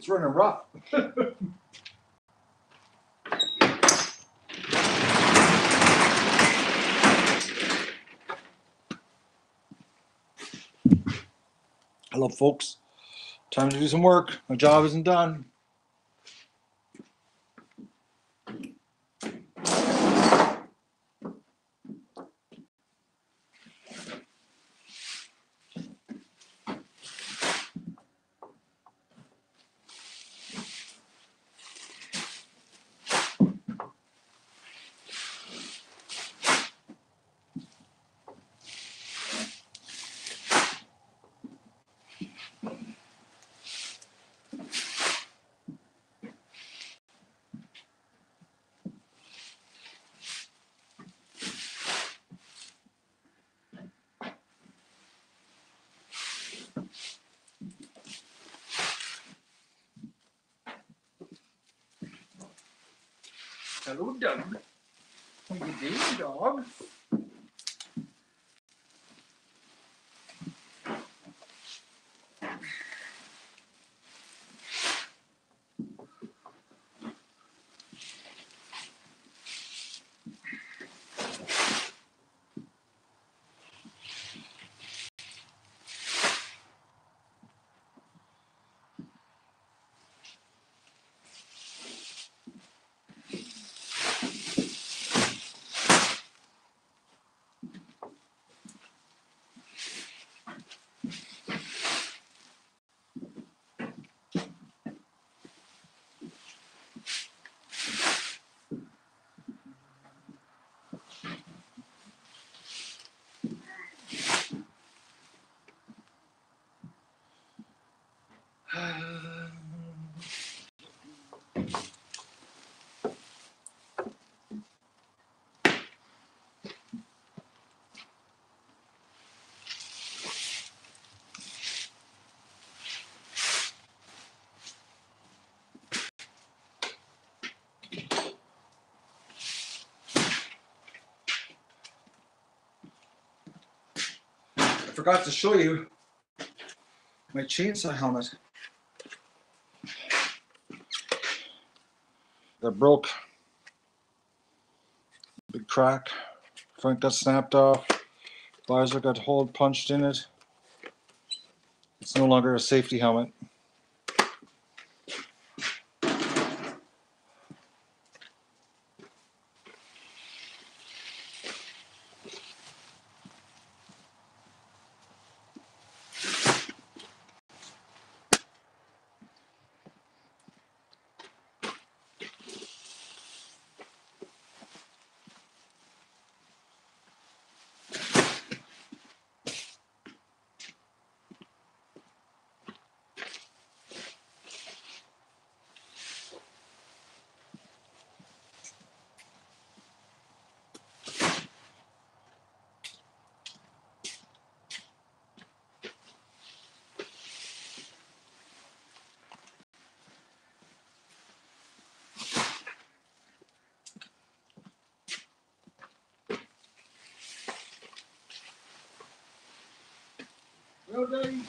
It's running rough. Hello, folks. Time to do some work. My job isn't done. Hello, Doug. How you doing, dog? I forgot to show you my chainsaw helmet that broke. Big crack. Front got snapped off. Visor got hole punched in it. It's no longer a safety helmet. Well done.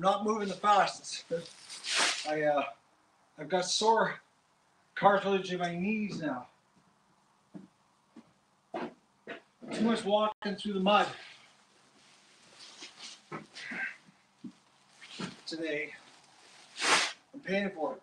I'm not moving the fastest. I've got sore cartilage in my knees now. Too much walking through the mud today. I'm paying for it.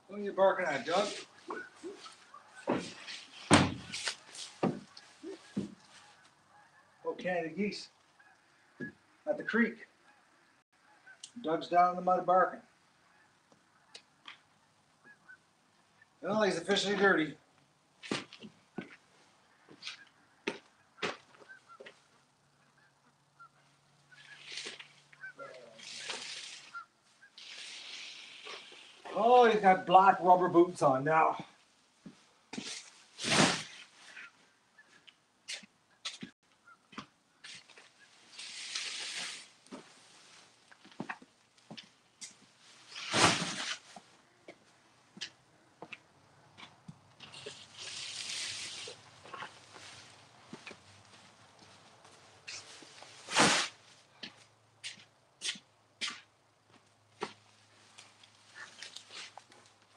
What are you barking at, Doug? Oh, Canada geese at the creek. Doug's down in the mud barking. Well, he's officially dirty. Oh, he's got black rubber boots on now.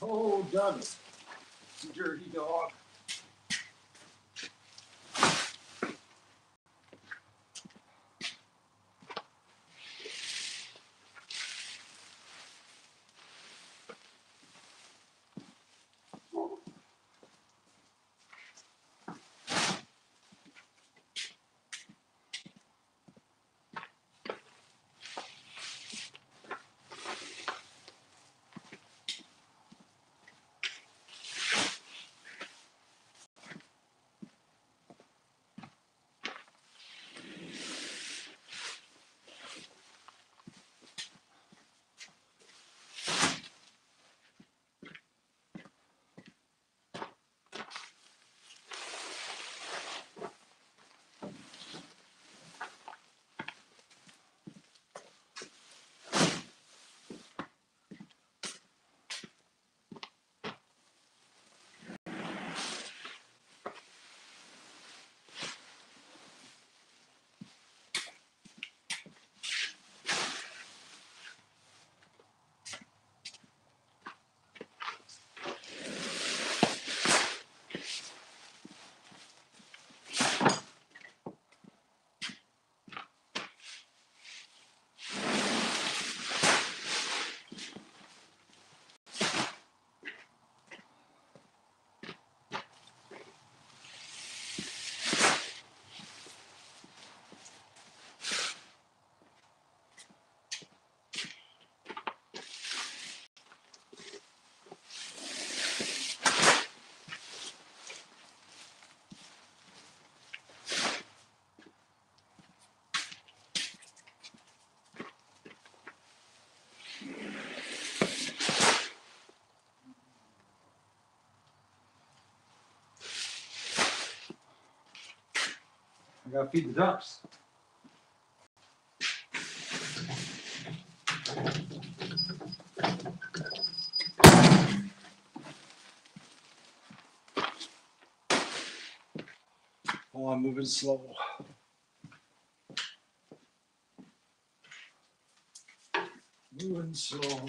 Oh, Doug, dirty dog. gotta feed the ducks. Oh, I'm moving slow. Moving slow.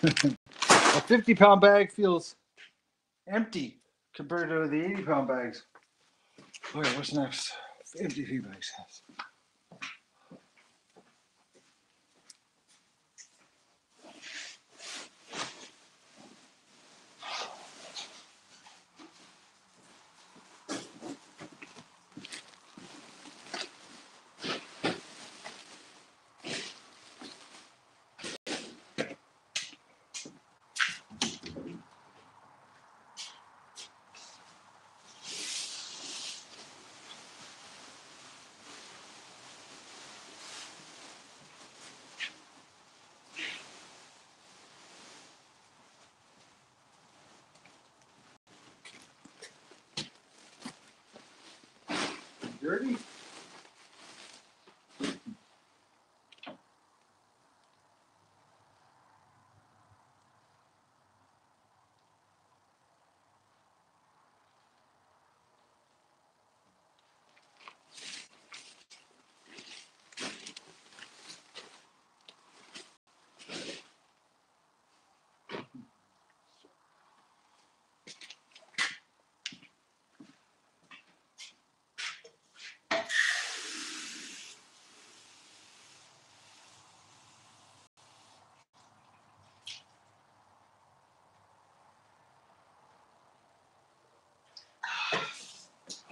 A 50-pound bag feels empty compared to the 80-pound bags. Okay, what's next? Empty feed bags. Dirty?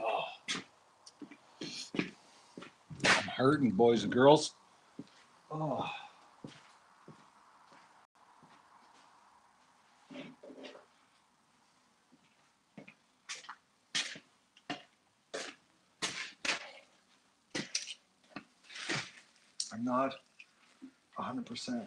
Oh, I'm hurting, boys and girls. Oh. I'm not 100%.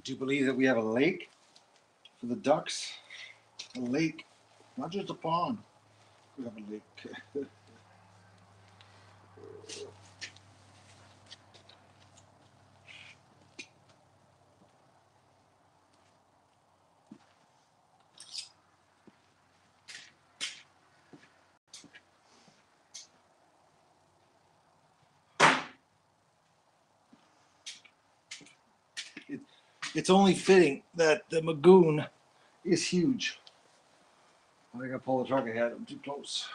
Do you believe that we have a lake for the ducks? A lake, not just a pond. We have a lake. It's only fitting that the Magoon is huge. I gotta pull the truck ahead. I'm too close.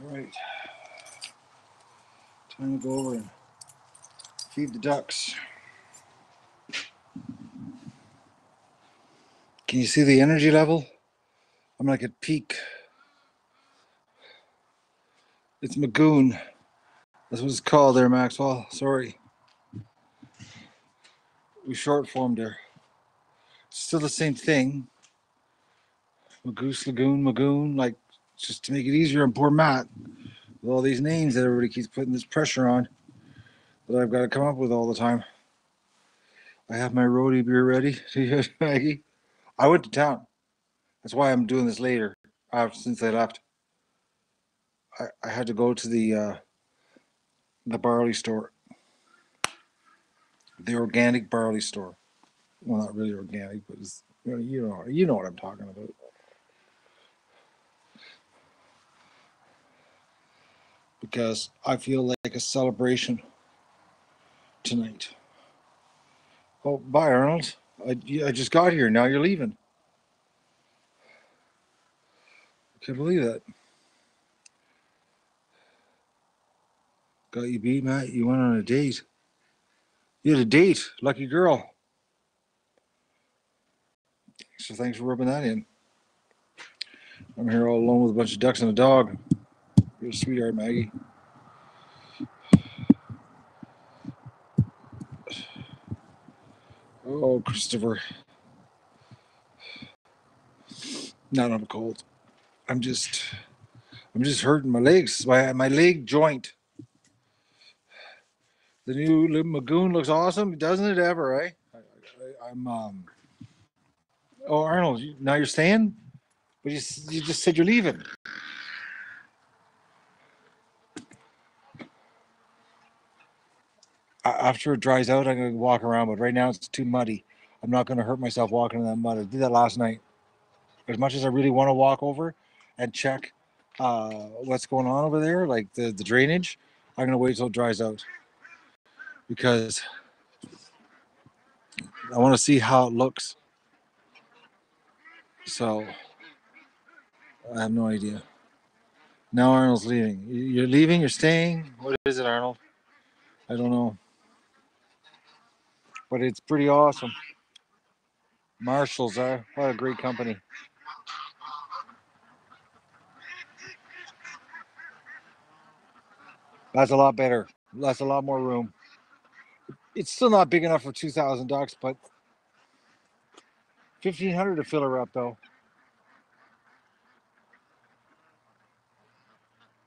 Right. Time to go over and feed the ducks. Can you see the energy level? I'm like at peak. It's Magoon. That's what it's called there, Maxwell. Sorry. We short formed there. Still the same thing. Magoose, Lagoon, Magoon. Like, just to make it easier on poor Matt. With all these names that everybody keeps putting this pressure on that I've got to come up with all the time. I have my roadie beer ready. Maggie. I went to town. That's why I'm doing this later. Since I left. I had to go to the barley store. The organic barley store. Well, not really organic, but it's, you know what I'm talking about. Because I feel like a celebration tonight. Oh, bye, Arnold. I just got here. Now you're leaving. I can't believe that. Got you beat, Matt. You went on a date. You had a date. Lucky girl. So thanks for rubbing that in. I'm here all alone with a bunch of ducks and a dog. You're a sweetheart, Maggie. Oh, Christopher. Not on a cold. I'm just hurting my legs. My leg joint. The new Magoon looks awesome, doesn't it ever, eh? I'm Oh, Arnold, now you're staying? But you just said you're leaving. After it dries out, I'm going to walk around, but right now it's too muddy. I'm not going to hurt myself walking in that mud. I did that last night. As much as I really want to walk over and check what's going on over there, like the drainage, I'm going to wait till it dries out because I want to see how it looks. So I have no idea. Now Arnold's leaving. You're leaving? You're staying? What is it, Arnold? I don't know. But it's pretty awesome. Marshalls are. What a great company. That's a lot better. That's a lot more room. It's still not big enough for 2,000 ducks, but 1,500 to fill her up, though.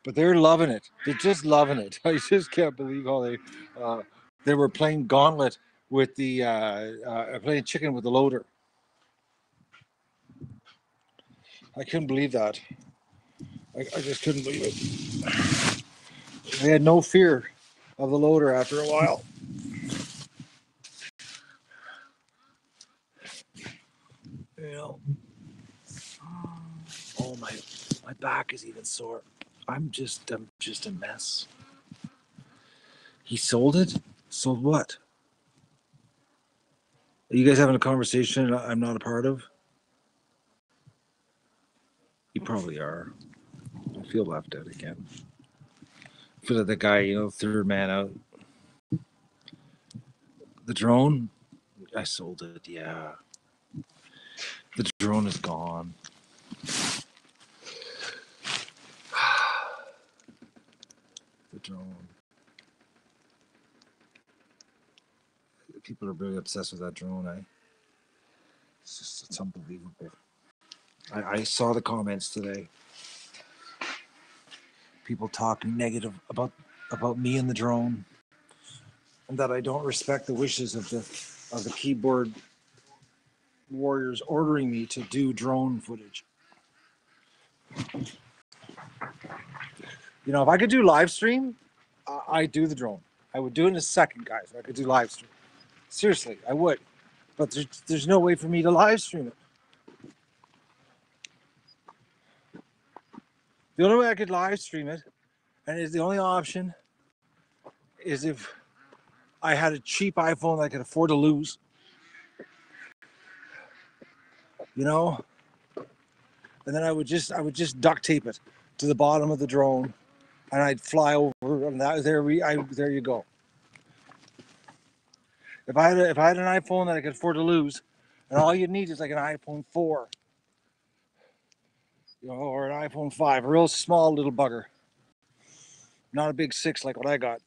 But they're loving it. They're just loving it. I just can't believe how they were playing gauntlet with the playing chicken with the loader. I couldn't believe that. I just couldn't believe it. They had no fear of the loader after a while. You know. Oh my back is even sore. I'm just a mess. He sold it? Sold what? Are you guys having a conversation I'm not a part of? You probably are. I feel left out again. I feel like the guy, third man out. The drone? I sold it, yeah. The drone is gone. The drone. People are really obsessed with that drone, eh? It's unbelievable. I saw the comments today. People talking negative about me and the drone, and that I don't respect the wishes of the keyboard warriors ordering me to do drone footage. If I could do live stream, I'd do the drone. I would do it in a second, guys. If I could do live stream. Seriously, I would. But there's no way for me to live stream it. The only way I could live stream it, and the only option, is if I had a cheap iPhone that I could afford to lose. And then I would just duct tape it to the bottom of the drone and I'd fly over, and there you go. If I had an iPhone that I could afford to lose, and all you need is like an iPhone 4, or an iPhone 5, a real small little bugger, not a big 6 like what I got,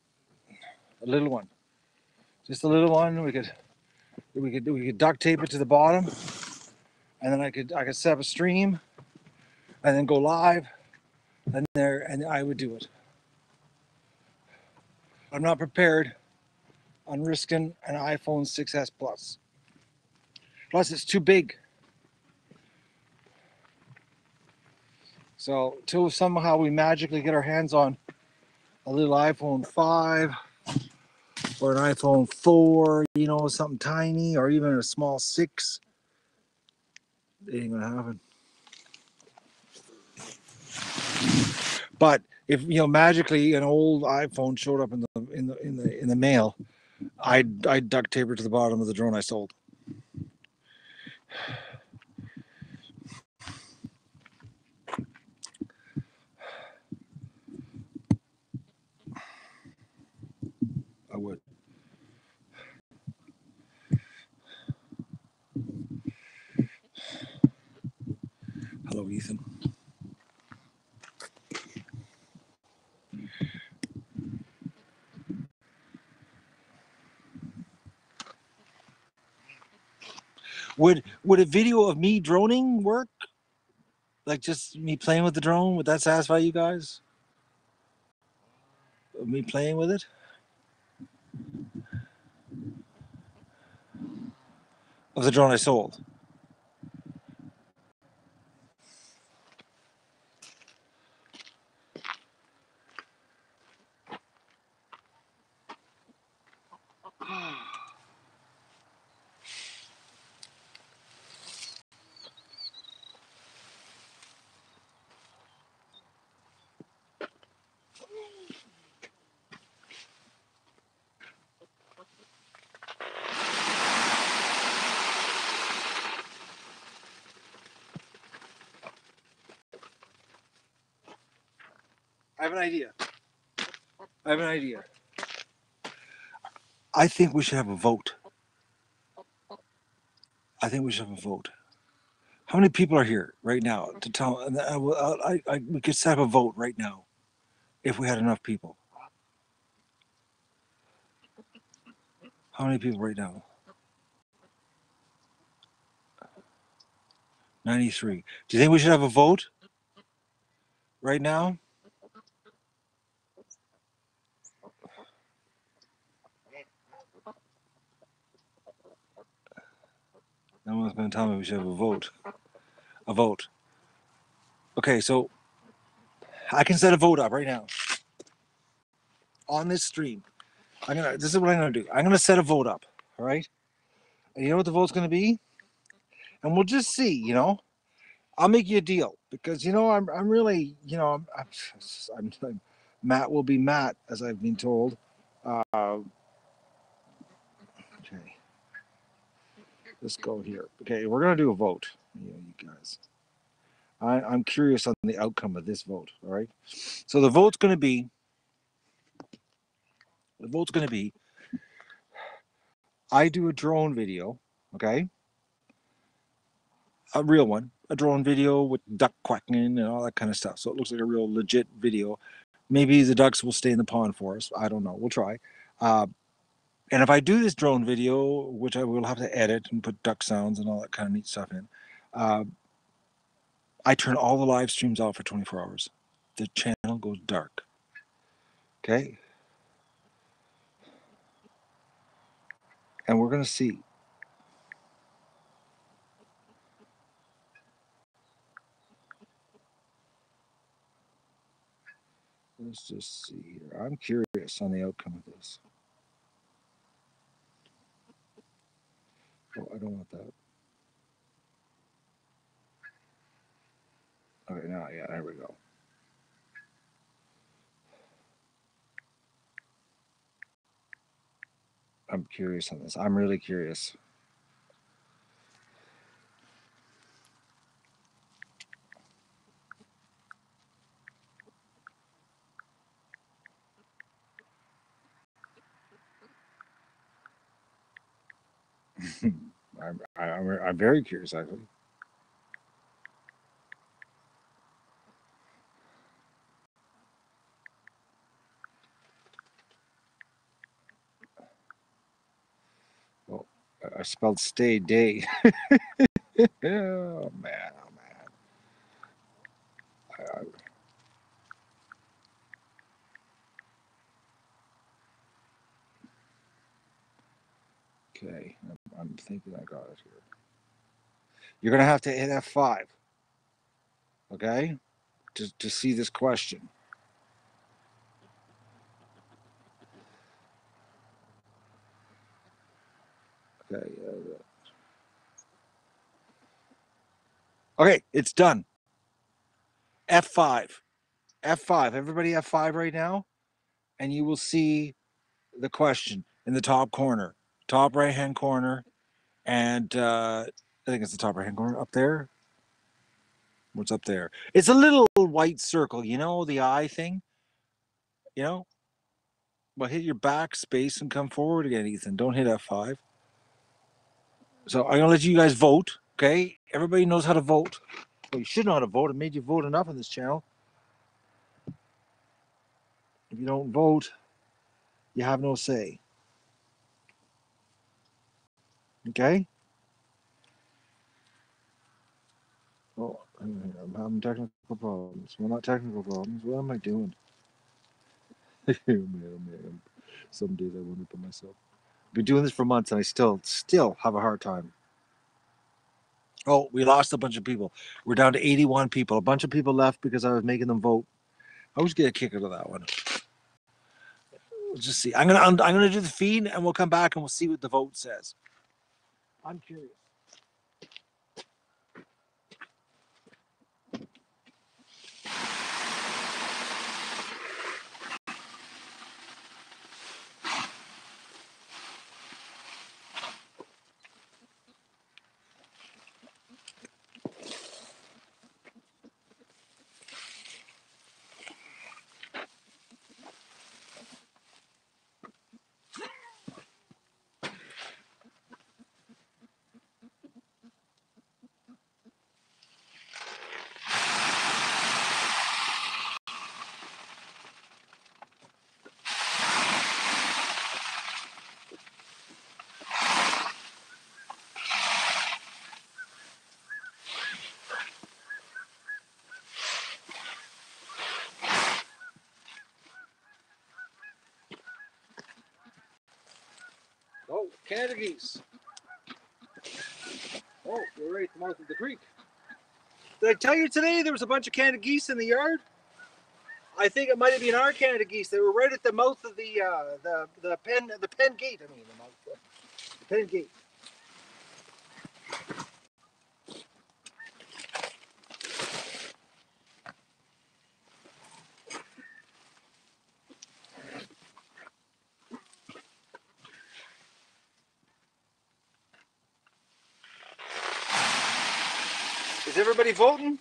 a little one, just a little one. We could duct tape it to the bottom, and then I could set up a stream, and then go live, and I would do it. I'm not prepared on risking an iPhone 6s Plus. Plus, it's too big. So, till somehow we magically get our hands on a little iPhone 5 or an iPhone 4, something tiny, or even a small 6, it ain't gonna happen. But if magically an old iPhone showed up in the mail, I'd duct tape it to the bottom of the drone I sold. I would. Hello, Ethan. Would a video of me droning work? Like just me playing with the drone? Would that satisfy you guys? Me playing with it? Of the drone I sold. I have an idea. I think we should have a vote. How many people are here right now to tell? We could set up a vote right now if we had enough people. How many people right now? 93. Do you think we should have a vote right now? No one's going to tell me we should have a vote. A vote. Okay, so I can set a vote up right now on this stream. This is what I'm gonna do. I'm gonna set a vote up. All right. And you know what the vote's gonna be? And we'll just see. I'll make you a deal because I'm really I'm Matt will be Matt as I've been told. Okay. Let's go here. Okay, we're gonna do a vote. You guys. I'm curious on the outcome of this vote. All right. So the vote's gonna be. I do a drone video. Okay. A real one, a drone video with duck quacking and all that kind of stuff. So it looks like a real legit video. Maybe the ducks will stay in the pond for us. I don't know. We'll try. Uh, and if I do this drone video, which I will have to edit and put duck sounds and all that kind of neat stuff in, uh, I turn all the live streams off for 24 hours. The channel goes dark. Okay? And we're going to see. Let's just see here. I'm curious on the outcome of this. Oh, I don't want that. Okay, now, yeah, there we go. I'm curious on this. I'm really curious. I'm very curious, actually. Well, I spelled stay day. Oh man, oh man. I, okay, I'm thinking I got it here. You're gonna have to hit F5, okay, to see this question. Okay, okay, it's done. F5, F5. Everybody F5 right now, and you will see the question in the top corner, top right hand corner, and I think it's the top right hand corner up there. What's up there? It's a little white circle, you know, the eye thing, you know. But hit your backspace and come forward again, Ethan. Don't hit F5. So I'm gonna let you guys vote. Okay, everybody knows how to vote. Well, you should know how to vote. I made you vote enough on this channel. If you don't vote, you have no say. Okay? Oh, I'm having technical problems. Well, not technical problems. What am I doing? Oh man. Some days I wonder to myself. I've been doing this for months and I still have a hard time. Oh, we lost a bunch of people. We're down to 81 people. A bunch of people left because I was making them vote. I always get a kick out of that one. We'll just see. I'm gonna do the feed and we'll come back and we'll see what the vote says. I'm curious. Oh, Canada geese. Oh, we're right at the mouth of the creek. Did I tell you today there was a bunch of Canada geese in the yard? I think it might have been our Canada geese. They were right at the mouth of the pen gate. I mean the pen gate. Is everybody voting?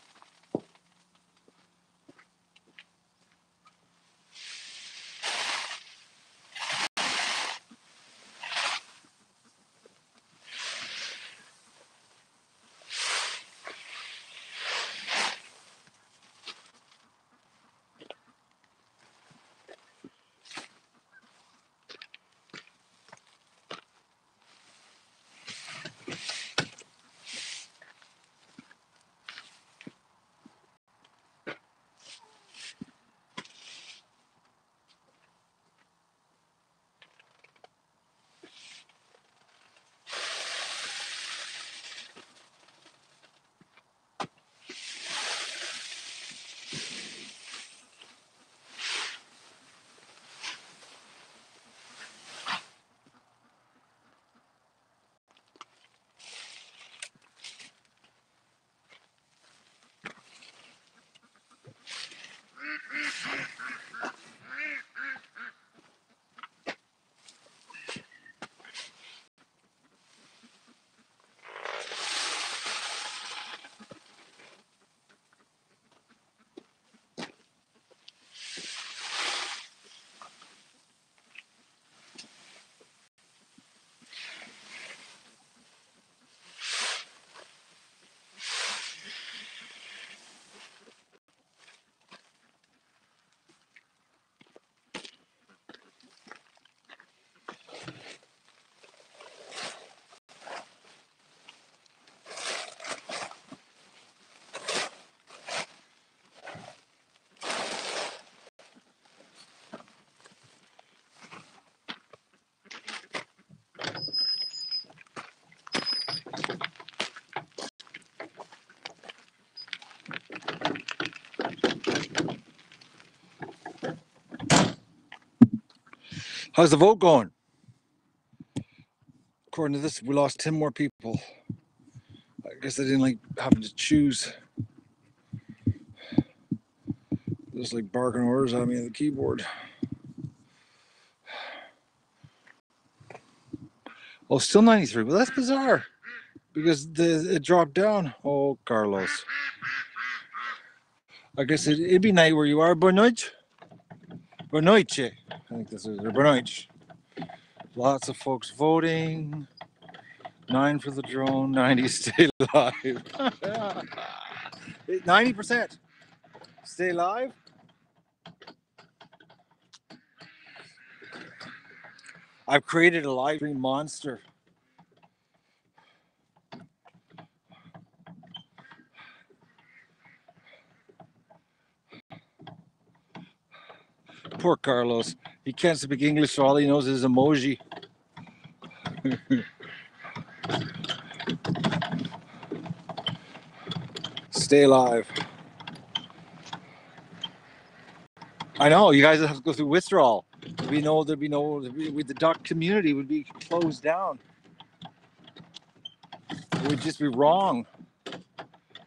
How's the vote going? According to this, we lost 10 more people. I guess they didn't like having to choose. Just like barking orders at me on the keyboard. Oh, still 93. Well, that's bizarre because it dropped down. Oh, Carlos. I guess it'd be night where you are. Boa noite. Boa noite. I think this is boa noite. Lots of folks voting. 9 for the drone. 90 stay live. 90% stay live. I've created a live stream monster. Poor Carlos. He can't speak English, so all he knows is emoji. Stay alive. I know, you guys have to go through withdrawal. The duck community would be closed down. It would just be wrong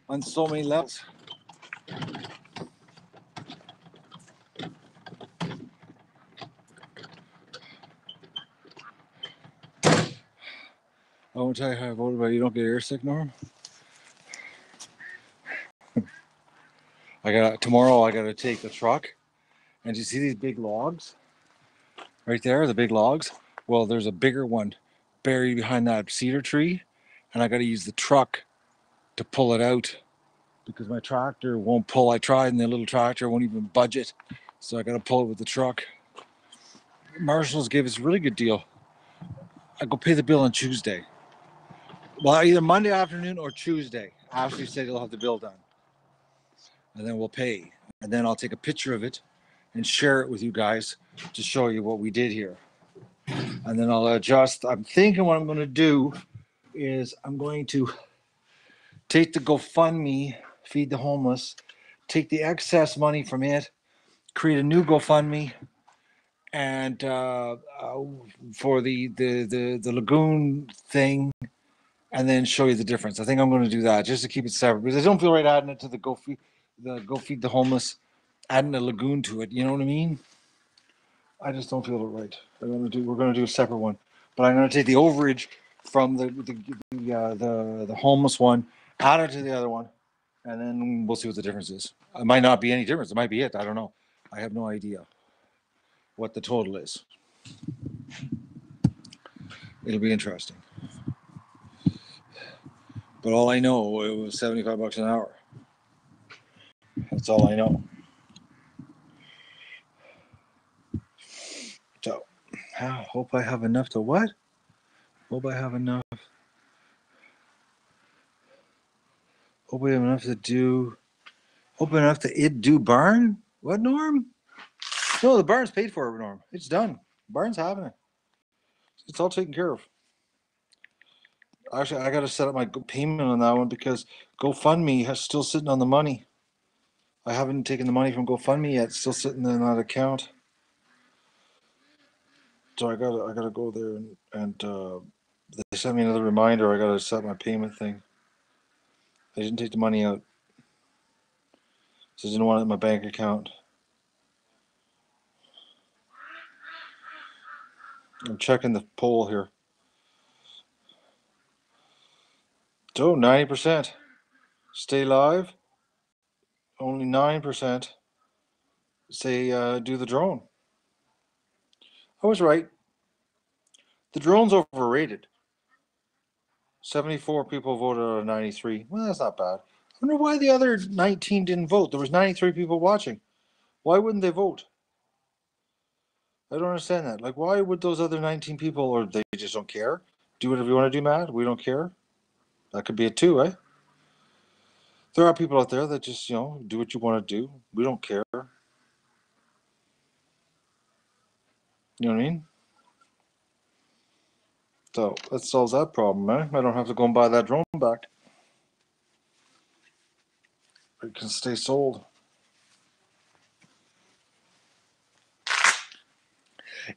on so many levels. I won't tell you how I voted, but you don't get airsick, Norm. Tomorrow I gotta take the truck, and you see these big logs right there, the big logs? Well, there's a bigger one buried behind that cedar tree, and I gotta use the truck to pull it out because my tractor won't pull. I tried, and the little tractor won't even budge it, so I gotta pull it with the truck. Marshalls gave us a really good deal. I go pay the bill on Tuesday. Well, either Monday afternoon or Tuesday. Ashley said he'll have the bill done. And then we'll pay. And then I'll take a picture of it and share it with you guys to show you what we did here. And then I'll adjust. I'm thinking what I'm going to do is I'm going to take the GoFundMe, Feed the Homeless, take the excess money from it, create a new GoFundMe, and for the lagoon thing, and then show you the difference. I think I'm going to do that just to keep it separate because I don't feel right adding it to the Go Feed the Homeless, adding a lagoon to it. You know what I mean? I just don't feel it right. We're going to do a separate one, but I'm going to take the overage from the homeless one, add it to the other one, and then we'll see what the difference is. It might not be any difference. It might be it. I don't know. I have no idea what the total is. It'll be interesting. But all I know, it was $75 an hour. That's all I know. So, hope I have enough to what? Hope I have enough. Hope we have enough to do. Hope enough to do barn? What, Norm? No, the barn's paid for, Norm. It's done. Barn's happening. It's all taken care of. Actually, I got to set up my payment on that one because GoFundMe is still sitting on the money. I haven't taken the money from GoFundMe yet. It's still sitting in that account. So I gotta go there and they sent me another reminder. I gotta set my payment thing. They didn't take the money out. So I didn't want it in my bank account. I'm checking the poll here. So 90% stay live. Only 9% say do the drone. I was right. The drone's overrated. 74 people voted out of 93. Well, that's not bad. I wonder why the other 19 didn't vote. There was 93 people watching. Why wouldn't they vote? I don't understand that. Like, why would those other 19 people, or they just don't care? Do whatever you want to do, Matt. We don't care. That could be it too, eh? There are people out there that just, do what you want to do. We don't care. You know what I mean? So that solves that problem, eh? I don't have to go and buy that drone back. It can stay sold.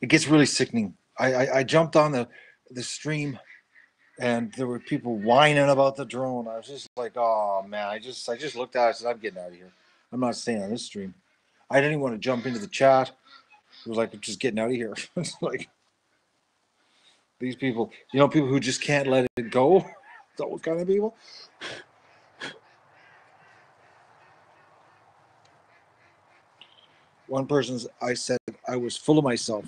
It gets really sickening. I jumped on the stream, and there were people whining about the drone. I was just like, oh man, I just looked at it and said, I'm getting out of here. I'm not staying on this stream. I didn't want to jump into the chat. It was like, I'm just getting out of here. It's like these people, people who just can't let it go. Those kind of people. One person's, I said I was full of myself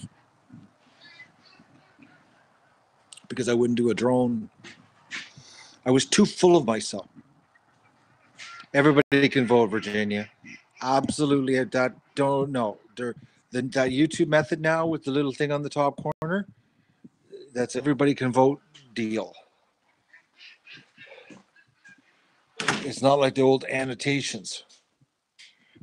because I wouldn't do a drone. I was too full of myself. Everybody can vote, Virginia. Absolutely. That don't know. That YouTube method now with the little thing on the top corner, that's everybody can vote deal. It's not like the old annotations.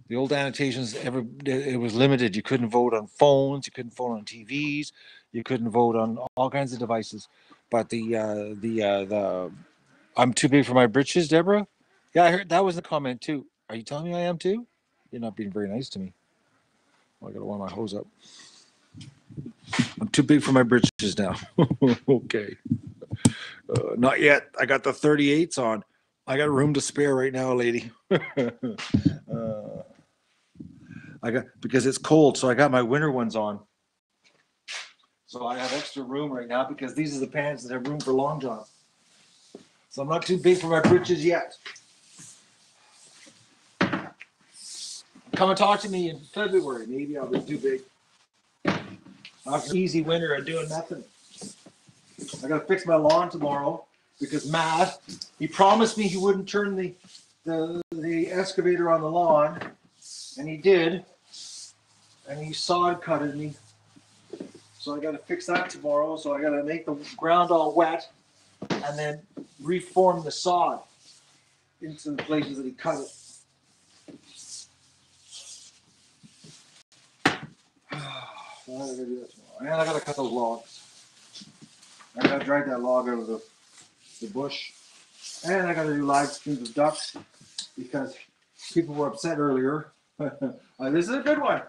The old annotations, it was limited. You couldn't vote on phones. You couldn't vote on TVs. You couldn't vote on all kinds of devices. But the I'm too big for my britches, Deborah. Yeah, I heard that was a comment too. Are you telling me I am too? You're not being very nice to me. Oh, I gotta warm my hose up. I'm too big for my britches now. Okay. Not yet. I got the 38s on. I got room to spare right now, lady. I got because it's cold, so I got my winter ones on. So I have extra room right now because these are the pants that have room for long johns. So I'm not too big for my britches yet. Come and talk to me in February. Maybe I'll be too big. After an easy winter and doing nothing. I gotta fix my lawn tomorrow because Matt, he promised me he wouldn't turn the excavator on the lawn, and he did, and he sod cutted me. So I gotta fix that tomorrow. So I gotta make the ground all wet, and then reform the sod into the places that he cut it. So I gotta do that tomorrow. And I gotta cut those logs. I gotta drag that log out of the bush. And I gotta do live streams of ducks because people were upset earlier. This is a good one.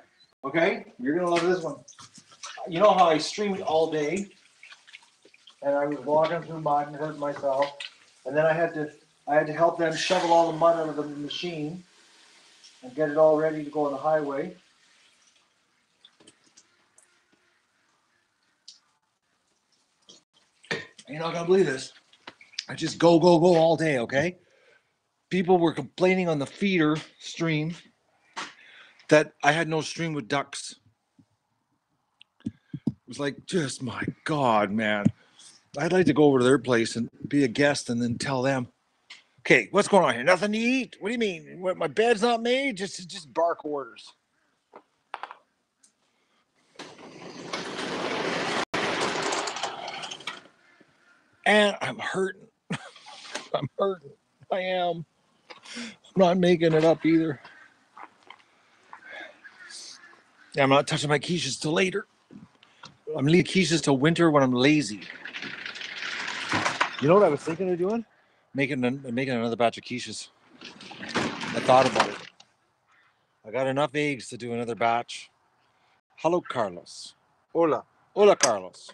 Okay? You're gonna love this one. You know how I streamed all day and I was walking through mud and hurt myself. And then I had to help them shovel all the mud out of the machine and get it all ready to go on the highway. You're not gonna believe this. I just go all day, okay? People were complaining on the feeder stream that I had no stream with ducks. It was like, just my God, man. I'd like to go over to their place and be a guest and then tell them, okay, what's going on here? Nothing to eat? What do you mean? What, my bed's not made? Just bark orders. And I'm hurting. I'm hurting. I am. I'm not making it up either. Yeah, I'm not touching my quiches till later. I'm leaving quiches till winter when I'm lazy. You know what I was thinking of doing? Making another batch of quiches. I thought about it. I got enough eggs to do another batch. Hello, Carlos. Hola. Hola, Carlos.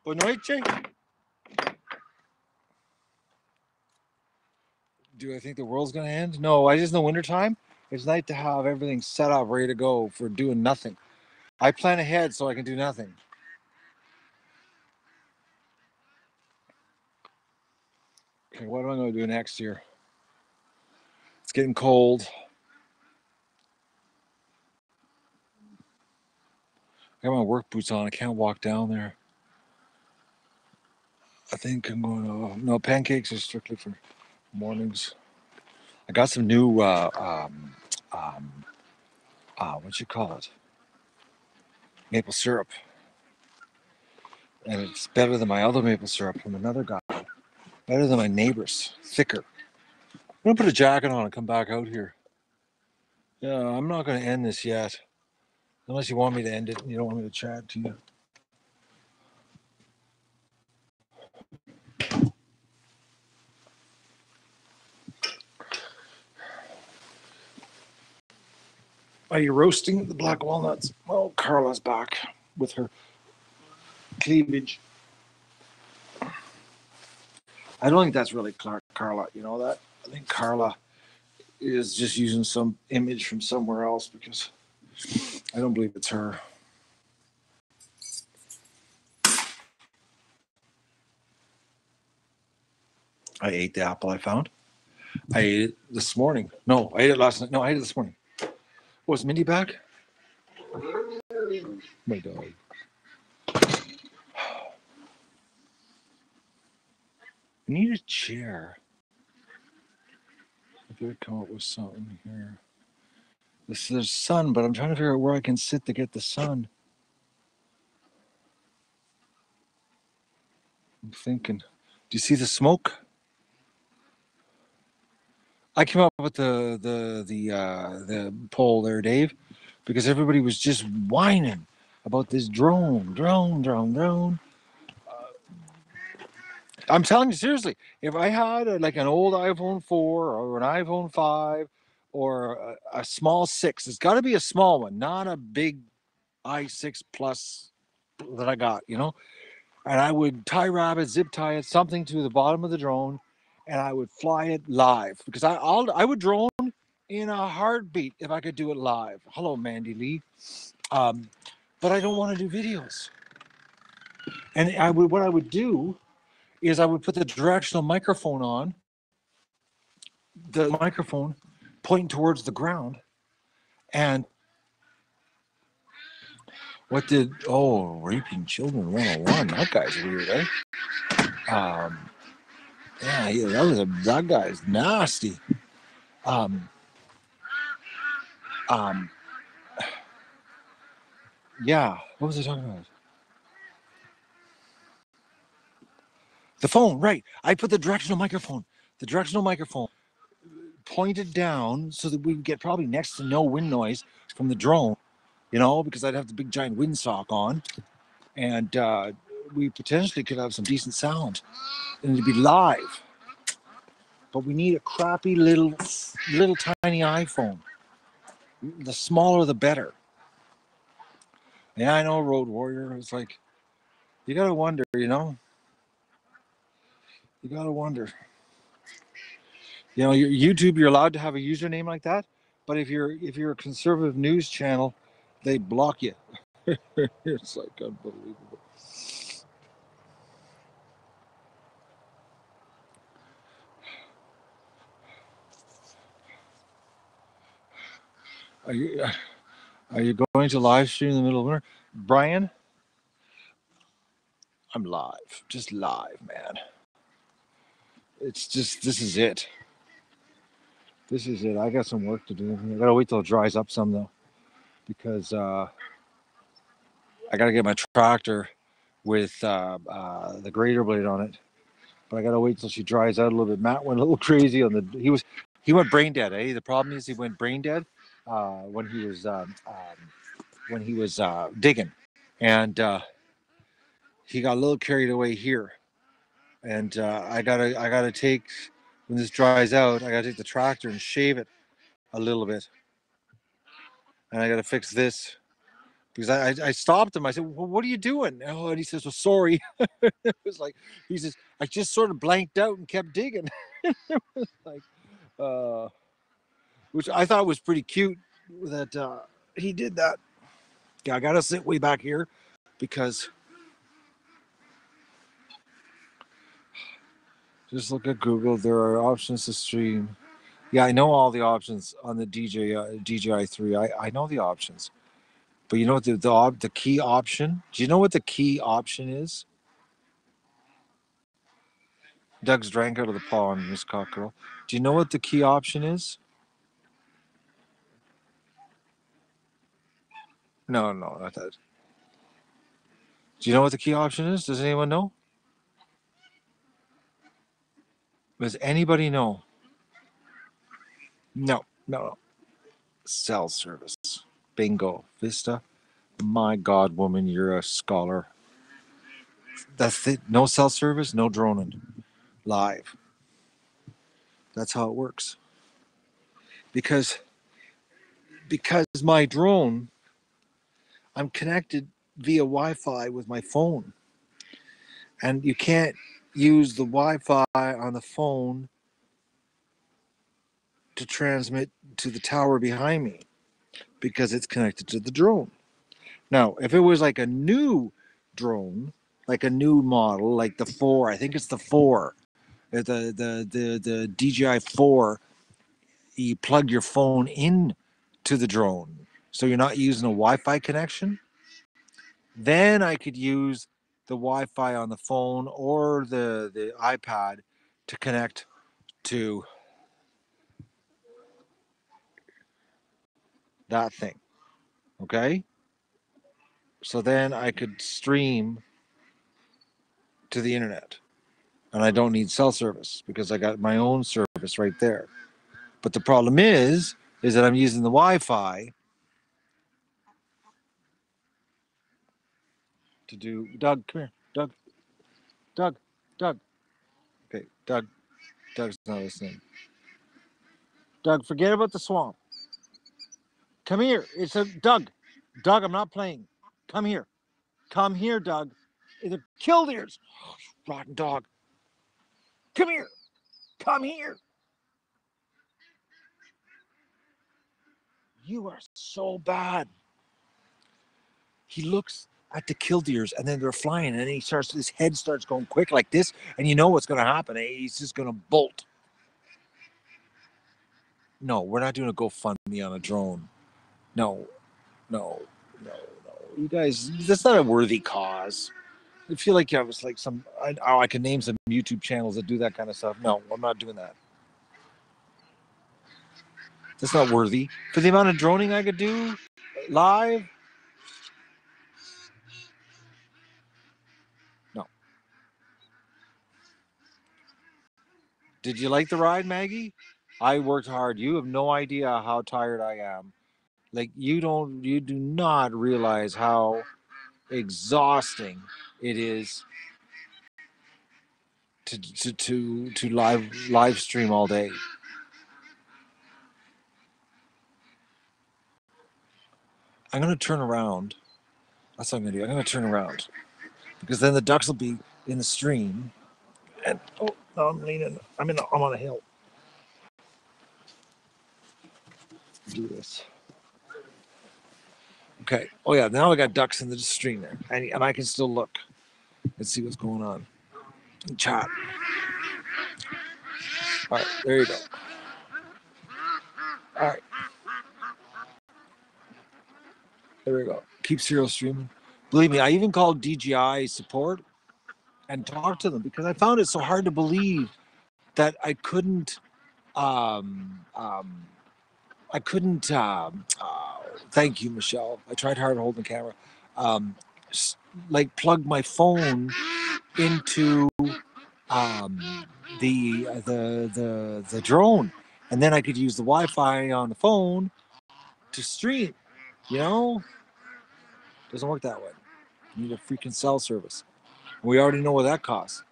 Boa noite. Do I think the world's going to end? No, I just know wintertime. It's nice to have everything set up, ready to go for doing nothing. I plan ahead so I can do nothing. Okay, what am I going to do next year? It's getting cold. I got my work boots on. I can't walk down there. I think I'm going to... No, pancakes are strictly for mornings. I got some new... what you call it? Maple syrup. And it's better than my other maple syrup from another guy. Better than my neighbor's. Thicker. I'm going to put a jacket on and come back out here. Yeah, I'm not going to end this yet. Unless you want me to end it and you don't want me to chat to you. Are you roasting the black walnuts? Oh, Carla's back with her cleavage. I don't think that's really Carla. You know that? I think Carla is just using some image from somewhere else because I don't believe it's her. I ate the apple I found. I ate it this morning. No, I ate it last night. No, I ate it this morning. Was Mindy back? My dog. I need a chair. I gotta come up with something here. There's sun, but I'm trying to figure out where I can sit to get the sun. I'm thinking. Do you see the smoke? I came up with the poll there, Dave, because everybody was just whining about this drone. I'm telling you seriously, if I had like an old iPhone 4 or an iPhone 5 or a small 6, it's got to be a small one, not a big i6 Plus that I got, you know. And I would tie rabbit, zip tie it, something to the bottom of the drone, and I would fly it live because I would drone in a heartbeat if I could do it live. Hello, Mandy Lee. But I don't want to do videos. And what I would do is I would put the directional microphone on, the microphone pointing towards the ground. And raping children 101. That guy's weird, eh? That guy's nasty. Um, um, yeah, what was I talking about? The phone, right. I put the directional microphone pointed down so that we would get probably next to no wind noise from the drone, you know, because I'd have the big giant windsock on. And we potentially could have some decent sound. And it'd be live. But we need a crappy little tiny iPhone. The smaller, the better. Yeah, I know, Road Warrior. It's like, you got to wonder, you know? You got to wonder. You know, your YouTube, you're allowed to have a username like that. But if you're a conservative news channel, they block you. It's like unbelievable. Are you going to live stream in the middle of winter? Brian, I'm live. Just live, man. It's just, this is it. This is it. I got some work to do. I gotta wait till it dries up some though, because I gotta get my tractor with the grader blade on it. But I gotta wait till she dries out a little bit. Matt went a little crazy on he went brain dead. Eh? The problem is he went brain dead when he was digging, and he got a little carried away here. And I gotta take, when this dries out, I gotta take the tractor and shave it a little bit, and I gotta fix this because I stopped him. I said, "Well, what are you doing?" Oh, and he says, "Well, sorry." It was like, he says, "I just sort of blanked out and kept digging." It was like, which I thought was pretty cute that he did that. Yeah, I gotta sit way back here because just look at Google. There are options to stream. Yeah, I know all the options on the DJI 3. I know the options. But you know what the key option? Do you know what the key option is? Doug's drank out of the pond, Miss Cockerel. Do you know what the key option is? No, not that. Do you know what the key option is? Does anyone know? Does anybody know? No. Cell service. Bingo. Vista. My God, woman, you're a scholar. That's it. No cell service, no droning. Live. That's how it works. Because my drone, I'm connected via Wi-Fi with my phone. And you can't use the Wi-Fi on the phone to transmit to the tower behind me because it's connected to the drone. Now, if it was like a new drone, like a new model, like the 4, I think it's the 4, the DJI 4, you plug your phone in to the drone, so you're not using a Wi-Fi connection. Then I could use the Wi-Fi on the phone or the iPad to connect to that thing. Okay? So then I could stream to the internet. And I don't need cell service because I got my own service right there. But the problem is that I'm using the Wi-Fi to do. Doug, come here. Doug, Doug, Doug. Okay, Doug's not listening. Doug, forget about the swamp. Come here. It's a Doug. Doug, I'm not playing. Come here. Come here, Doug. Either killed ears. Oh, rotten dog. Come here. Come here. You are so bad. He looks at the killdeers and then they're flying and his head starts going quick like this, and you know what's going to happen. He's just going to bolt. No, we're not doing a GoFundMe on a drone. No, no, no, no. You guys, that's not a worthy cause. I feel like I was like I can name some YouTube channels that do that kind of stuff. No, I'm not doing that. That's not worthy. For the amount of droning I could do live, no. Did you like the ride, Maggie? I worked hard. You have no idea how tired I am. Like you do not realize how exhausting it is to live stream all day. I'm gonna turn around. That's what I'm gonna do. I'm gonna turn around because then the ducks will be in the stream. And oh no, I'm leaning. I'm on a hill. Do this. Okay. Oh yeah. Now I got ducks in the stream there, and I can still look and see what's going on. And chat. All right. There you go. All right. There we go. Keep serial streaming. Believe me, I even called DJI support and talked to them because I found it so hard to believe that I couldn't. I couldn't. Thank you, Michelle. I tried hard holding the camera. Um, like plug my phone into the drone, and then I could use the Wi-Fi on the phone to stream. You know, doesn't work that way. You need a freaking cell service. We already know what that costs.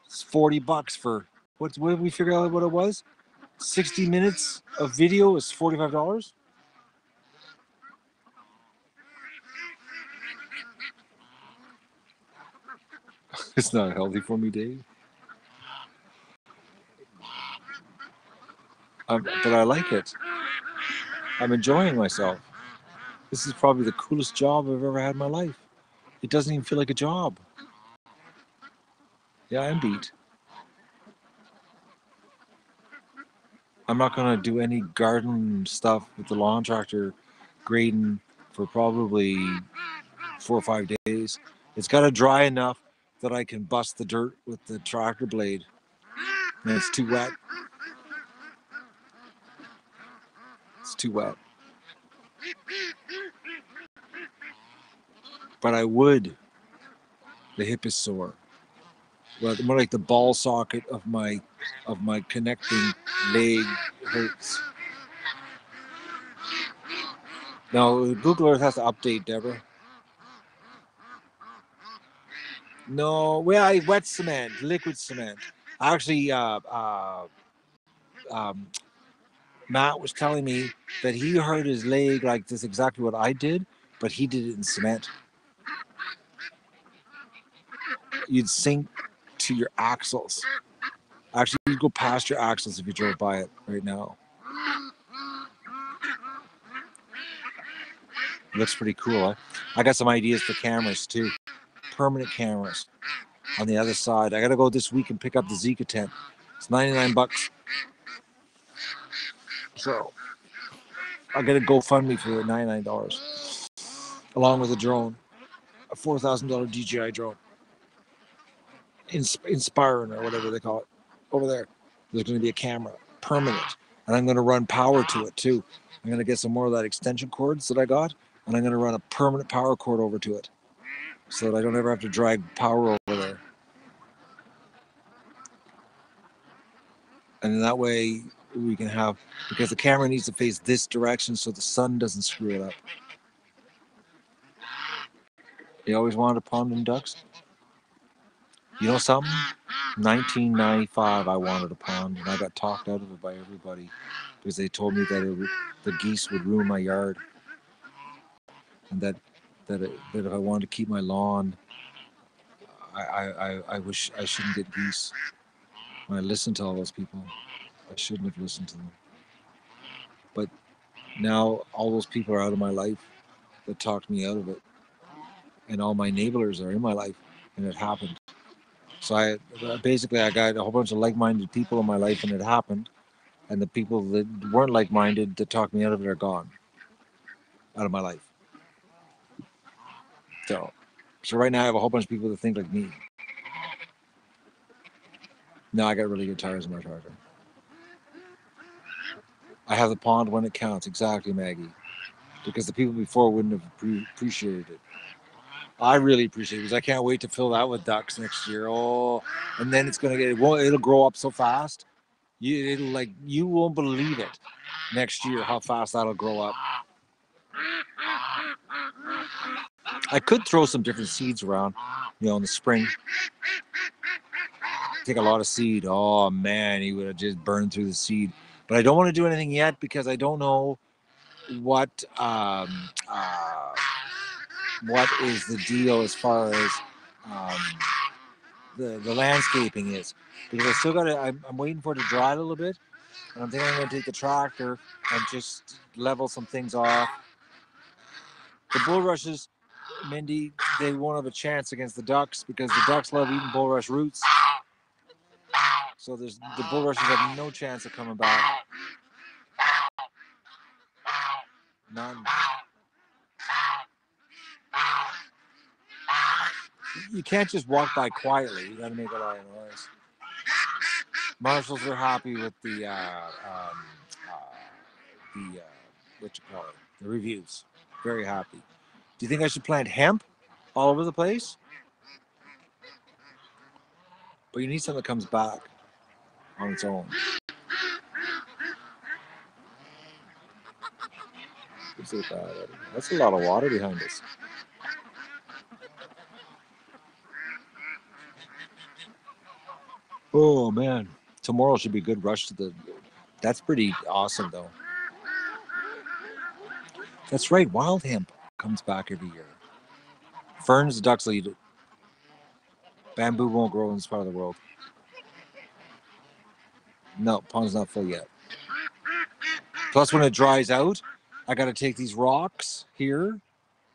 It's $40 for what did we figure out what it was? 60 minutes of video is $45. It's not healthy for me, Dave. But I like it. I'm enjoying myself. This is probably the coolest job I've ever had in my life. It doesn't even feel like a job. Yeah, I'm beat. I'm not gonna do any garden stuff with the lawn tractor grading for probably 4 or 5 days. It's got to dry enough that I can bust the dirt with the tractor blade. And it's too wet. It's too wet. But I would. The hip is sore. Well, more like the ball socket of my connecting leg hurts. Now Google Earth has to update, Deborah. No, well, I wet cement, liquid cement. Actually, um, Matt was telling me that he hurt his leg like this, exactly what I did, but he did it in cement. you'd sink to your axles. Actually, you'd go past your axles if you drove by it right now. It looks pretty cool. Huh? I got some ideas for cameras too. Permanent cameras on the other side. I gotta go this week and pick up the Zika tent. It's $99. So I gotta GoFundMe for $99, along with a drone, a $4,000 DJI drone, Inspiron or whatever they call it. Over there, there's going to be a camera, permanent, and I'm going to run power to it too. I'm going to get some more of that extension cords that I got, and I'm going to run a permanent power cord over to it, so that I don't ever have to drag power over there. And that way we can have, because the camera needs to face this direction so the sun doesn't screw it up. You always wanted a pond and ducks? You know something? 1995 I wanted a pond, and I got talked out of it by everybody because they told me that the geese would ruin my yard, and that if I wanted to keep my lawn, I wish I shouldn't get geese. When I listened to all those people, I shouldn't have listened to them. But now all those people are out of my life that talked me out of it, and all my neighbors are in my life, and it happened. So I got a whole bunch of like-minded people in my life, and it happened. And the people that weren't like-minded that talked me out of it are gone, out of my life. So right now I have a whole bunch of people that think like me. Now I got really good tires in my tractor. I have the pond when it counts, exactly, Maggie. Because the people before wouldn't have appreciated it. I really appreciate it because I can't wait to fill that with ducks next year. Oh, and then it'll grow up so fast. You won't believe it next year how fast that'll grow up. I could throw some different seeds around, in the spring. Take a lot of seed. Oh man, he would have just burned through the seed. But I don't want to do anything yet because I don't know what is the deal as far as the landscaping is. Because I still got to. I'm waiting for it to dry a little bit, and I'm thinking I'm going to take the tractor and just level some things off. The bulrushes, Mindy, they won't have a chance against the ducks because the ducks love eating bulrush roots. So the bulrushes have no chance of coming back. None. You can't just walk by quietly. You got to make a lot of noise. Marshals are happy with the what you call it, the reviews. Very happy. Do you think I should plant hemp all over the place? But you need something that comes back on its own. That's a lot of water behind us. Oh man, tomorrow should be a good rush to the. That's pretty awesome though. That's right, wild hemp comes back every year. Ferns, ducks will eat it. Bamboo won't grow in this part of the world. No, pond's not full yet. Plus, when it dries out, I got to take these rocks here,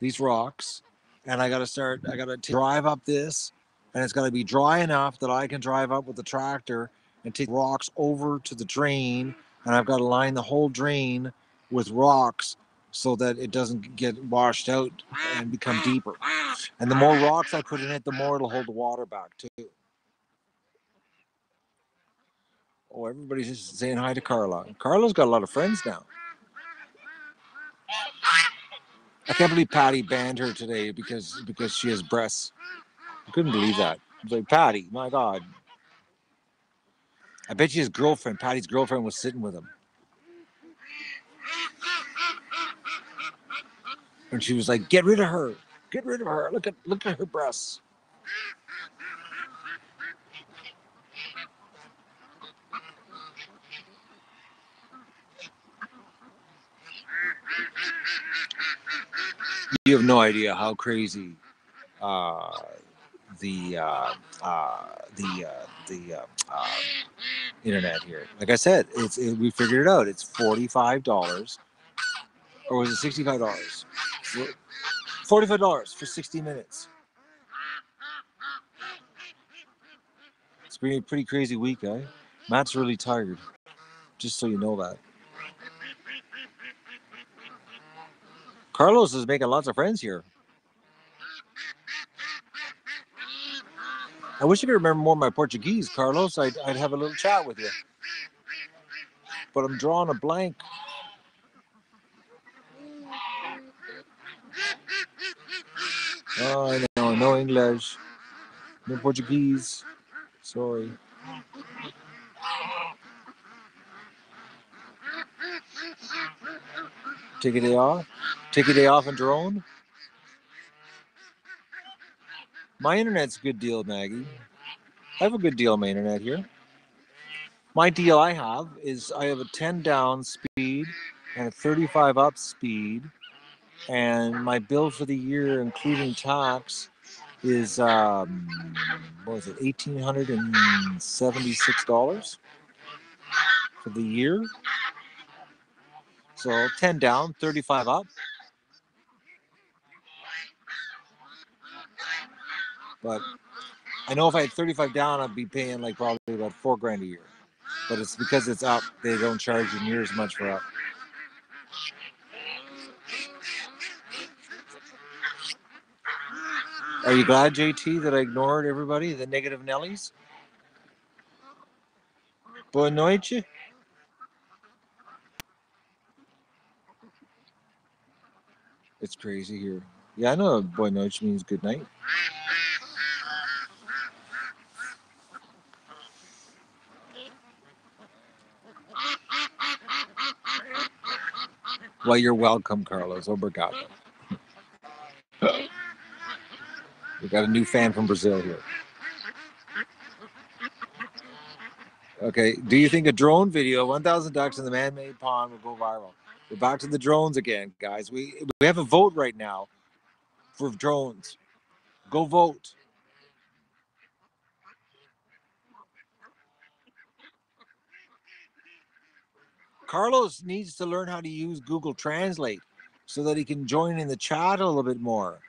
and I got to drive up this, and it's got to be dry enough that I can drive up with the tractor and take rocks over to the drain, and I've got to line the whole drain with rocks so that it doesn't get washed out and become deeper. And the more rocks I put in it, the more it'll hold the water back too. Oh, everybody's just saying hi to Carla. Carla's got a lot of friends now. I can't believe Patty banned her today because she has breasts. I couldn't believe that. I was like, Patty, my God. I bet you Patty's girlfriend was sitting with him. And she was like, get rid of her. Get rid of her. Look at her breasts. You have no idea how crazy the the internet here. Like I said, we figured it out. It's $45, or was it $65? $45 for 60 minutes. It's been a pretty crazy week, eh? Matt's really tired. Just so you know that. Carlos is making lots of friends here. I wish I could remember more of my Portuguese, Carlos. I'd have a little chat with you. But I'm drawing a blank. Oh, I know. No English. No Portuguese. Sorry. Take a day off? Take a day off and drone? My internet's a good deal, Maggie. I have a good deal on my internet here. My deal I have is I have a 10 down speed and a 35 up speed, and my bill for the year, including tax, is what was it, $1,876 for the year. So 10 down, 35 up. But I know if I had 35 down, I'd be paying like probably about $4,000 a year. But it's because it's up, they don't charge you near as much for up. Are you glad, JT, that I ignored everybody, the negative Nellies? Boa noite. It's crazy here. Yeah, I know boa noite means good night. Well, you're welcome, Carlos. Obrigado. We got a new fan from Brazil here. Okay, do you think a drone video, 1,000 ducks in the man-made pond, will go viral? We're back to the drones again, guys. We have a vote right now for drones. Go vote. Carlos needs to learn how to use Google Translate so that he can join in the chat a little bit more.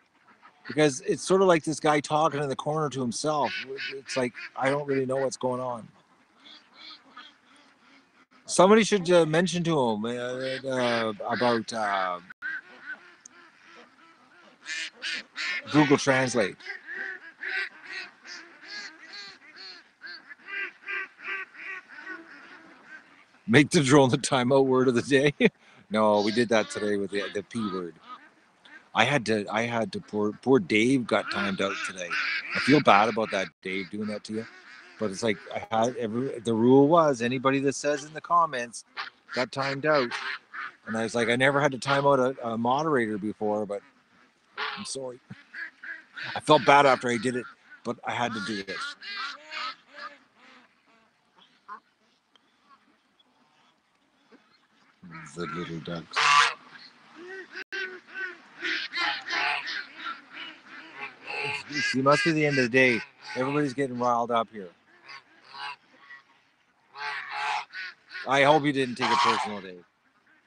Because it's sort of like this guy talking in the corner to himself. It's like, I don't really know what's going on. Somebody should mention to him about Google Translate. Make the drone the timeout word of the day. No, we did that today with the P word. I had to poor Dave got timed out today. I feel bad about that, Dave, doing that to you. But it's like the rule was anybody that says in the comments got timed out. And I was like, I never had to time out a moderator before, but I'm sorry. I felt bad after I did it, but I had to do it. The little ducks. It must be the end of the day. Everybody's getting riled up here. I hope you didn't take it personal, Dave.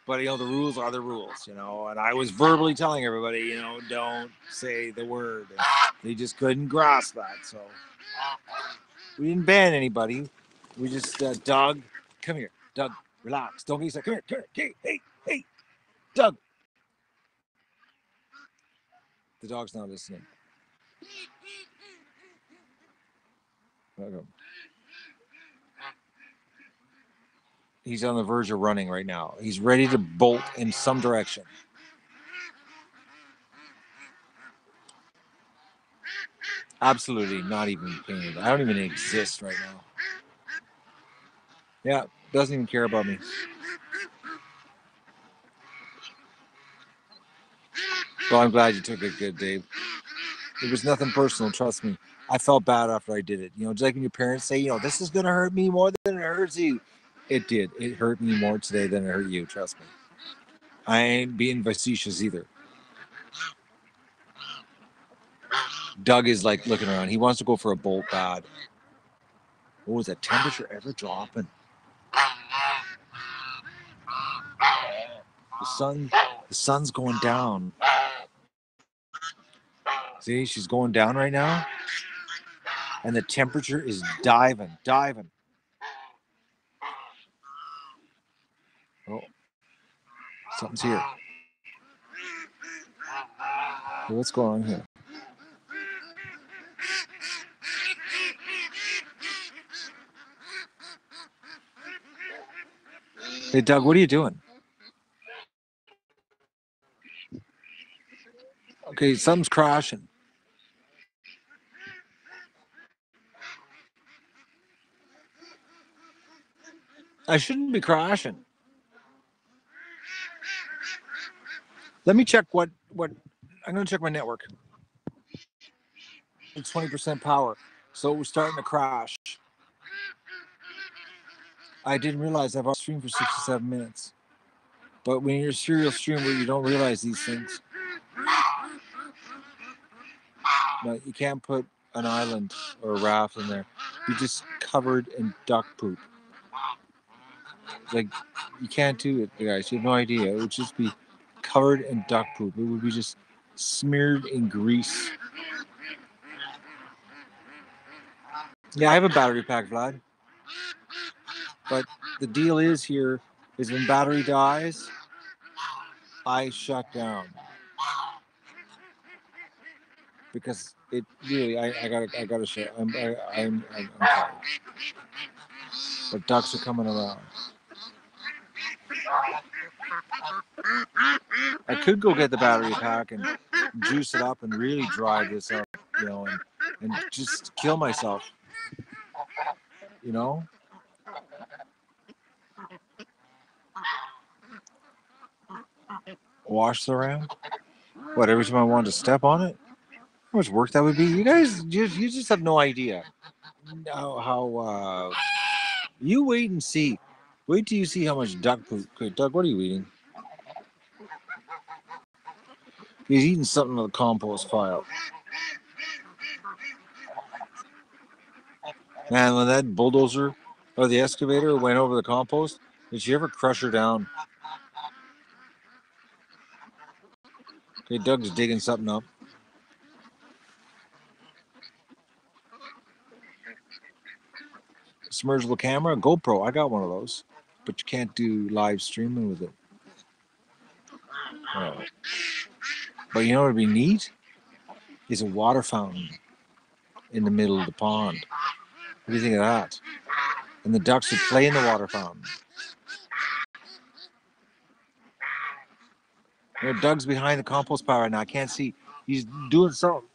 But the rules are the rules, and I was verbally telling everybody, don't say the word. And they just couldn't grasp that. So we didn't ban anybody. We just Doug, come here, Doug, relax. Don't be so. Come here, hey, Doug. The dog's not listening. Okay. He's on the verge of running right now. He's ready to bolt in some direction. Absolutely not even paying. I don't even exist right now. Yeah, doesn't even care about me. Well, I'm glad you took it good, Dave. It was nothing personal, trust me. I felt bad after I did it. Just like when your parents say, this is going to hurt me more than it hurts you. It did. It hurt me more today than it hurt you, trust me. I ain't being facetious either. Doug is like looking around. He wants to go for a bolt bad. Oh, is that temperature ever dropping? The sun's going down. See, she's going down right now. And the temperature is diving. Oh, something's here. Hey, what's going on here? Hey, Doug, what are you doing? Okay, something's crashing. I shouldn't be crashing. Let me check what I'm going to check my network. It's 20% power, so it was starting to crash. I didn't realize I've streamed for 67 minutes. But when you're a serial streamer, you don't realize these things. No, you can't put an island or a raft in there. You're just covered in duck poop. Like, you can't do it, guys. You have no idea. It would just be covered in duck poop. It would be just smeared in grease. Yeah, I have a battery pack, Vlad. But the deal is here is when battery dies, I shut down. Because it really, I gotta shut. I'm tired. But ducks are coming around. I could go get the battery pack and juice it up and really dry this up, and just kill myself, you know. Wash the ram. What, every time I wanted to step on it? How much work that would be? You guys, you just have no idea how you wait and see. Wait till you see how much duck poop. Okay, Doug, what are you eating? He's eating something in the compost pile. Man, when that bulldozer or the excavator went over the compost, did she ever crush her down? Okay, Doug's digging something up. Submersible camera, GoPro. I got one of those, but you can't do live streaming with it. But you know what would be neat? Is a water fountain in the middle of the pond. What do you think of that? And the ducks would play in the water fountain. Doug's behind the compost pile right now. I can't see. He's doing something.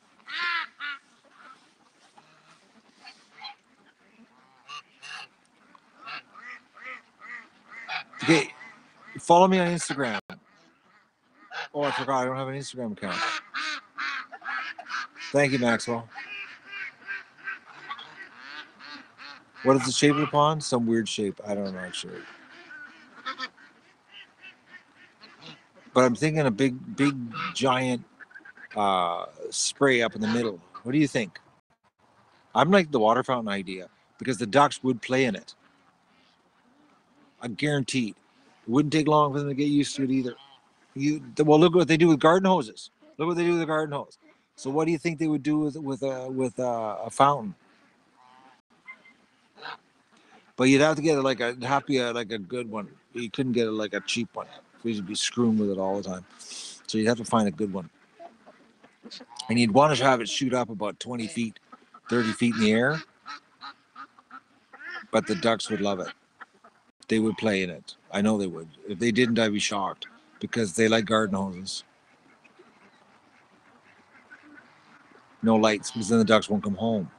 Okay, follow me on Instagram. Oh, I forgot. I don't have an Instagram account. Thank you, Maxwell. What is the shape of the pond? Some weird shape. I don't know, actually. But I'm thinking a big, giant spray up in the middle. What do you think? I'm like the water fountain idea because the ducks would play in it. I guaranteed. It wouldn't take long for them to get used to it either. Well, look what they do with garden hoses. Look what they do with a garden hose. So, what do you think they would do with a fountain? But you'd have to get like a good one. You couldn't get like a cheap one. You'd be screwing with it all the time. So you'd have to find a good one. And you'd want to have it shoot up about 20 feet, 30 feet in the air. But the ducks would love it. They would play in it. I know they would. If they didn't, I'd be shocked because they like garden hoses. No lights because then the ducks won't come home.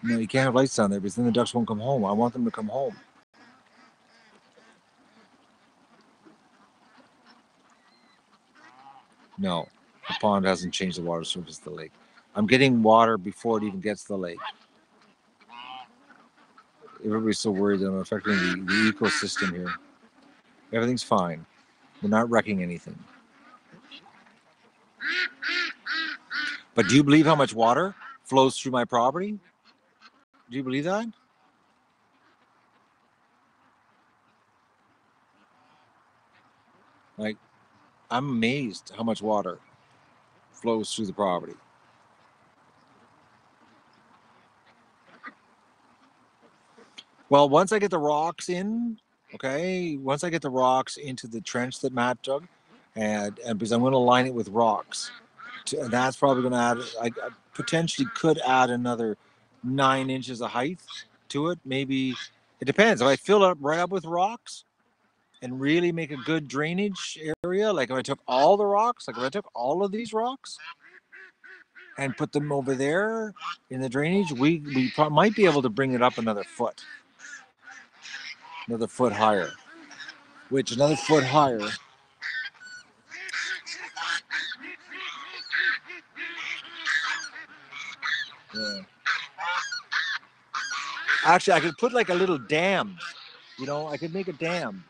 No, you can't have lights down there because then the ducks won't come home. I want them to come home. No, the pond hasn't changed the water surface of the lake. I'm getting water before it even gets to the lake. Everybody's so worried that I'm affecting the ecosystem here. Everything's fine. We're not wrecking anything. But do you believe how much water flows through my property? Do you believe that? Like, I'm amazed how much water flows through the property. Well, once I get the rocks in, okay, once I get the rocks into the trench that Matt dug, and because I'm going to line it with rocks, and that's probably going to add, I potentially could add another 9 inches of height to it. Maybe it depends. If I fill it right up with rocks and really make a good drainage area, like if I took all the rocks, like if I took all of these rocks and put them over there in the drainage, we might be able to bring it up another foot higher. Which another foot higher. Yeah. Actually, I could put like a little dam. You know, I could make a dam.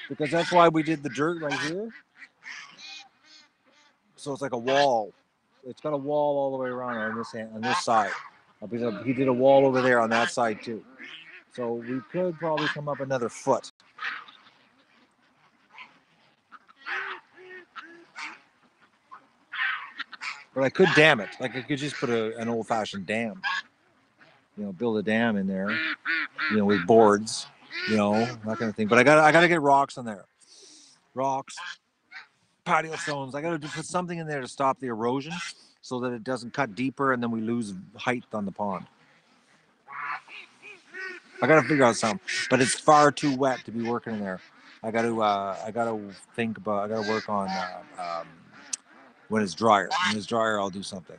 Because that's why we did the dirt right here. So it's like a wall. It's got a wall all the way around on this side. Because he did a wall over there on that side too. So we could probably come up another foot. But I could dam it. Like I could just put an old-fashioned dam. You know, build a dam in there. You know, with boards. You know, that kind of thing. But I gotta get rocks in there. Rocks, patio stones. I gotta put something in there to stop the erosion, so that it doesn't cut deeper and then we lose height on the pond. I gotta figure out something, but it's far too wet to be working in there. I gotta think about. I gotta work on when it's drier. When it's drier, I'll do something.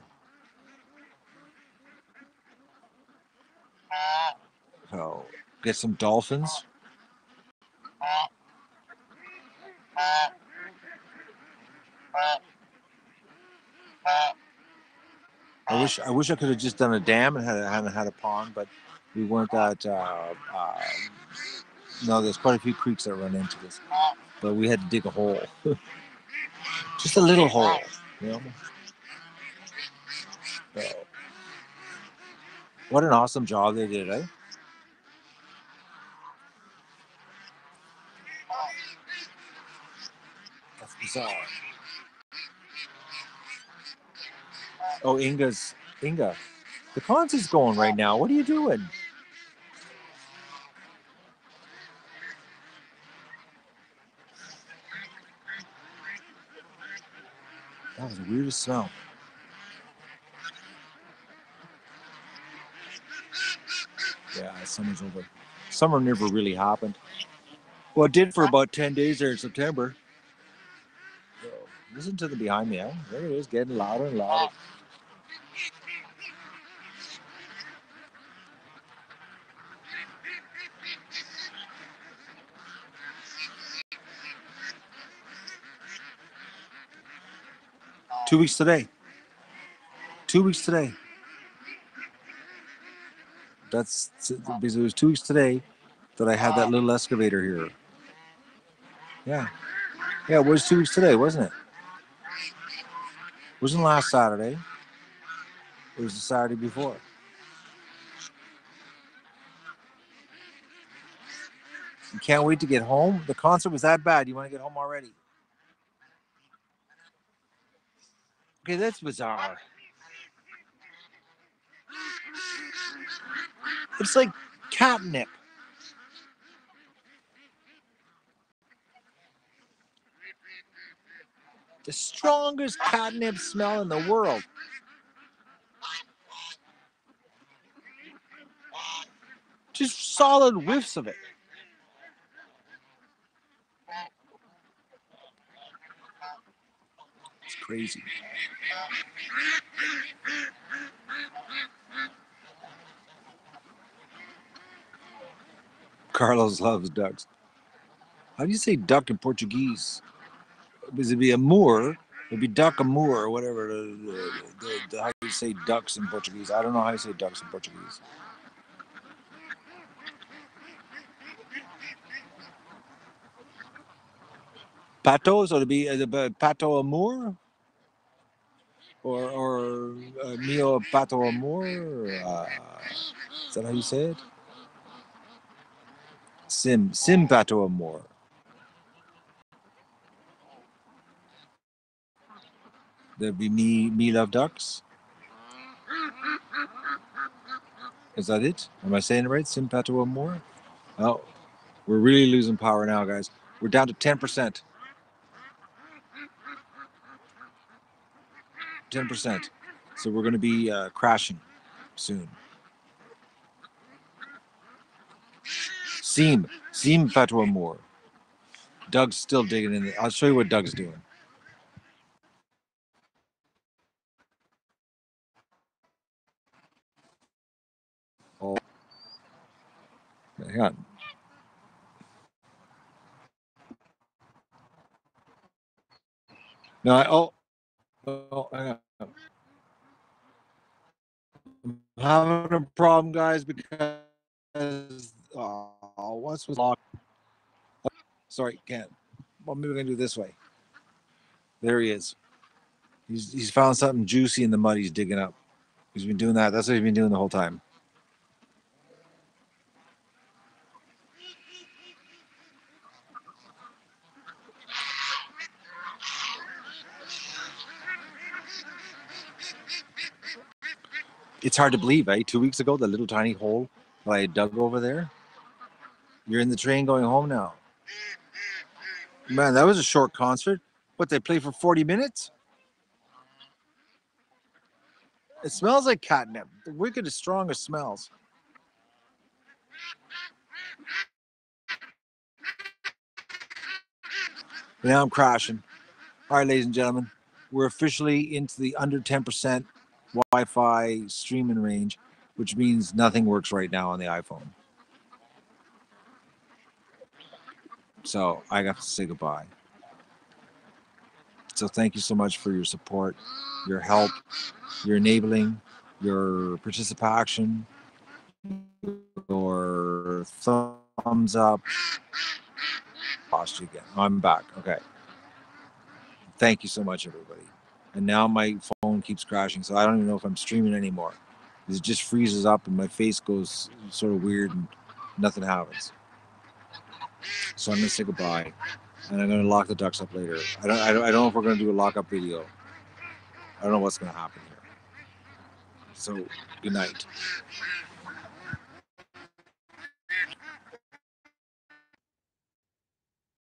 So get some dolphins. I wish I could have just done a dam and had a pond, but we weren't that. No, there's quite a few creeks that run into this, but we had to dig a hole, just a little hole, you know. So, what an awesome job they did, eh? That's bizarre. Oh, Inga. The concert's going right now. What are you doing? That was the weirdest smell. Yeah, summer's over. Summer never really happened. Well, it did for about 10 days there in September. So, listen to the behind me, huh? There it is, getting louder and louder. Two weeks today. 2 weeks today. That's because it was 2 weeks today that I had that little excavator here. Yeah. Yeah, it was 2 weeks today, wasn't it? It wasn't last Saturday. It was the Saturday before. You can't wait to get home. The concert was that bad. You want to get home already? Okay, that's bizarre. It's like catnip. The strongest catnip smell in the world. Just solid whiffs of it. It's crazy. Carlos loves ducks. How do you say duck in Portuguese? Because it'd be amour. It'd be duck amour or whatever. How do you say ducks in Portuguese? I don't know how you say ducks in Portuguese. Pato, so to be Pato Amour or Mio Pato Amour. Is that how you say it? Sim Pato Amour. That'd be me love ducks. Is that it? Am I saying it right? Sim Pato Amour. Oh, we're really losing power now, guys. We're down to 10%. 10%. So we're going to be crashing soon. Seam Pato Amour. Doug's still digging in. I'll show you what Doug's doing. Oh, hang on. No, hang on. I'm having a problem, guys, because once was locked. Sorry, can't. Well, maybe we can do it this way. There he is. He's found something juicy in the mud he's digging up. He's been doing that. That's what he's been doing the whole time. It's hard to believe, eh? 2 weeks ago, the little tiny hole that I dug over there. You're in the train going home now. Man, that was a short concert. What, they play for 40 minutes? It smells like catnip. The wickedest, strongest smells. Now I'm crashing. All right, ladies and gentlemen, we're officially into the under 10% Wi-Fi streaming range, which means nothing works right now on the iPhone. So I have to say goodbye. So thank you so much for your support, your help, your enabling, your participation, your thumbs up. Lost you again. I'm back. Okay. Thank you so much, everybody. And now my phone keeps crashing, so I don't even know if I'm streaming anymore. It just freezes up and my face goes sort of weird and nothing happens. So I'm gonna say goodbye, and I'm gonna lock the ducks up later. I don't know if we're gonna do a lock up video. I don't know what's gonna happen here. So good night.